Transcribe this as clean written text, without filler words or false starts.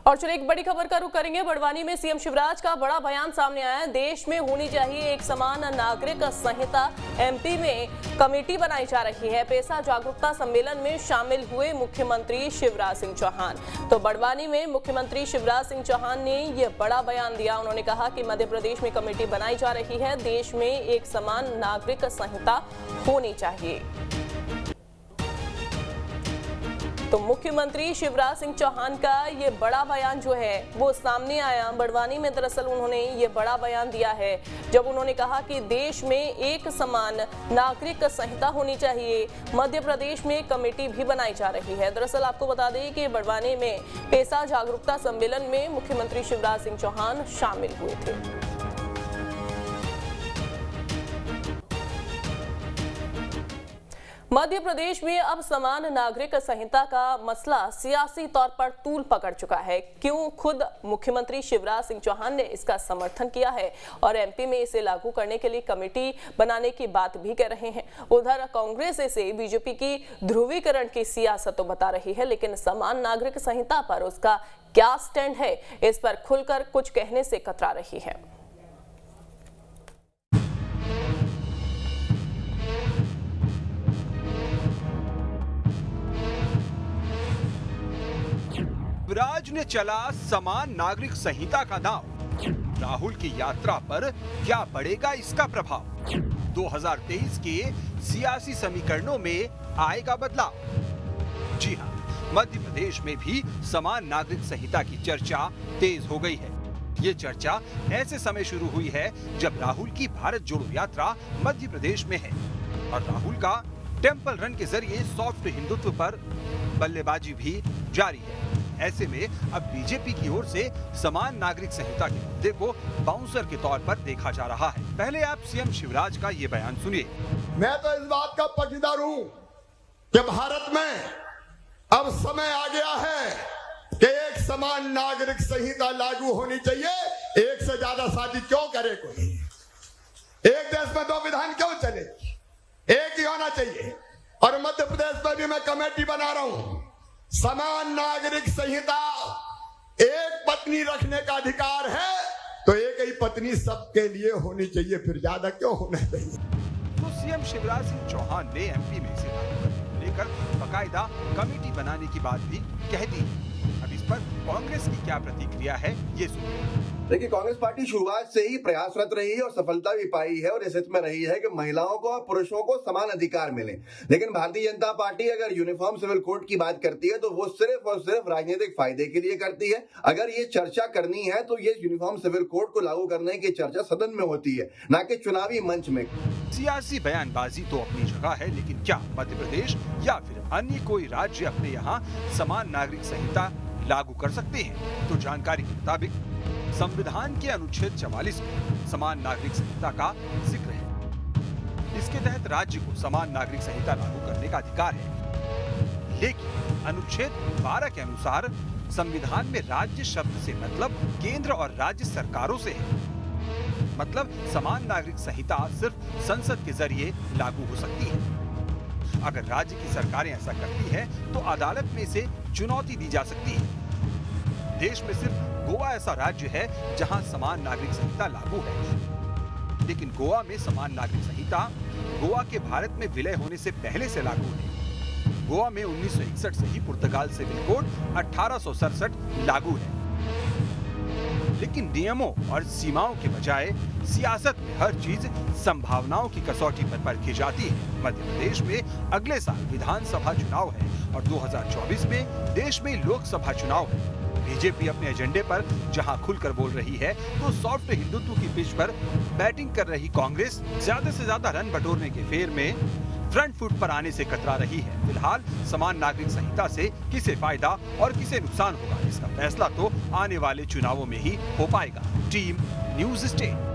और चलिए एक बड़ी खबर का रुख करेंगे। बड़वानी में सीएम शिवराज का बड़ा बयान सामने आया है। देश में होनी चाहिए एक समान नागरिक संहिता। एमपी में कमेटी बनाई जा रही है। पेशा जागरूकता सम्मेलन में शामिल हुए मुख्यमंत्री शिवराज सिंह चौहान। तो बड़वानी में मुख्यमंत्री शिवराज सिंह चौहान ने यह बड़ा बयान दिया। उन्होंने कहा कि मध्य प्रदेश में कमेटी बनाई जा रही है। देश में एक समान नागरिक संहिता होनी चाहिए। तो मुख्यमंत्री शिवराज सिंह चौहान का ये बड़ा बयान जो है वो सामने आया। बड़वानी में दरअसल उन्होंने ये बड़ा बयान दिया है जब उन्होंने कहा कि देश में एक समान नागरिक संहिता होनी चाहिए। मध्य प्रदेश में कमेटी भी बनाई जा रही है। दरअसल आपको बता दें कि बड़वानी में पेशा जागरूकता सम्मेलन में मुख्यमंत्री शिवराज सिंह चौहान शामिल हुए थे। मध्य प्रदेश में अब समान नागरिक संहिता का मसला सियासी तौर पर तूल पकड़ चुका है। क्यों? खुद मुख्यमंत्री शिवराज सिंह चौहान ने इसका समर्थन किया है और एमपी में इसे लागू करने के लिए कमेटी बनाने की बात भी कह रहे हैं। उधर कांग्रेस इसे बीजेपी की ध्रुवीकरण की सियासत तो बता रही है, लेकिन समान नागरिक संहिता पर उसका क्या स्टैंड है, इस पर खुलकर कुछ कहने से कतरा रही है। शिवराज ने चला समान नागरिक संहिता का नाम। राहुल की यात्रा पर क्या पड़ेगा इसका प्रभाव? 2023 के सियासी समीकरणों में आएगा बदलाव। जी हां, मध्य प्रदेश में भी समान नागरिक संहिता की चर्चा तेज हो गई है। ये चर्चा ऐसे समय शुरू हुई है जब राहुल की भारत जोड़ो यात्रा मध्य प्रदेश में है और राहुल का टेंपल रन के जरिए सॉफ्ट हिंदुत्व पर बल्लेबाजी भी जारी है। ऐसे में अब बीजेपी की ओर से समान नागरिक संहिता के मुद्दे को बाउंसर के तौर पर देखा जा रहा है। पहले आप सीएम शिवराज का ये बयान सुनिए। मैं तो इस बात का पक्षधर हूं कि भारत में अब समय आ गया है कि एक समान नागरिक संहिता लागू होनी चाहिए। एक से ज्यादा शादी क्यों करे कोई? एक देश में दो विधान क्यों चले? एक ही होना चाहिए। और मध्य प्रदेश में भी मैं कमेटी बना रहा हूं। समान नागरिक संहिता, एक पत्नी रखने का अधिकार है तो एक ही पत्नी सबके लिए होनी चाहिए, फिर ज्यादा क्यों होना चाहिए? तो सीएम शिवराज सिंह चौहान ने एमपी में इसे लागू करने को लेकर बाकायदा कमेटी बनाने की बात भी कह दी। अब इस पर कांग्रेस की क्या प्रतिक्रिया है, ये सुनिए। देखिए, कांग्रेस पार्टी शुरुआत से ही प्रयासरत रही है और सफलता भी पाई है और इस हित में रही है कि महिलाओं को और पुरुषों को समान अधिकार मिले। लेकिन भारतीय जनता पार्टी अगर यूनिफॉर्म सिविल कोड की बात करती है तो वो सिर्फ और सिर्फ राजनीतिक फायदे के लिए करती है। अगर ये चर्चा करनी है तो ये यूनिफॉर्म सिविल कोड को लागू करने की चर्चा सदन में होती है, न कि चुनावी मंच में। सियासी बयानबाजी तो अपनी जगह है, लेकिन क्या मध्य प्रदेश या फिर अन्य कोई राज्य अपने यहाँ समान नागरिक संहिता लागू कर सकते हैं? तो जानकारी के मुताबिक संविधान के अनुच्छेद 44 में समान नागरिक संहिता का जिक्र है। इसके तहत राज्य को समान नागरिक संहिता लागू करने का अधिकार है। लेकिन अनुच्छेद 12 के अनुसार संविधान में राज्य शब्द से मतलब केंद्र और राज्य सरकारों से है। मतलब समान नागरिक संहिता सिर्फ संसद के जरिए लागू हो सकती है। अगर राज्य की सरकारें ऐसा करती है तो अदालत में इसे चुनौती दी जा सकती है। देश में सिर्फ गोवा ऐसा राज्य है जहां समान नागरिक संहिता लागू है। लेकिन गोवा में समान नागरिक संहिता गोवा के भारत में विलय होने से पहले से लागू है। गोवा में 1961 से ही पुर्तगाल सिविल कोड 1867 लागू है। लेकिन नियमों और सीमाओं के बजाय सियासत में हर चीज संभावनाओं की कसौटी पर परखी जाती है। मध्य प्रदेश में अगले साल विधानसभा चुनाव है और 2024 में देश में लोकसभा चुनाव है। बीजेपी अपने एजेंडे पर जहां खुलकर बोल रही है तो सॉफ्ट हिंदुत्व की पिच पर बैटिंग कर रही कांग्रेस ज्यादा से ज्यादा रन बटोरने के फेर में फ्रंट फुट पर आने से कतरा रही है। फिलहाल समान नागरिक संहिता से किसे फायदा और किसे नुकसान होगा, इसका फैसला तो आने वाले चुनावों में ही हो पाएगा। Team news state.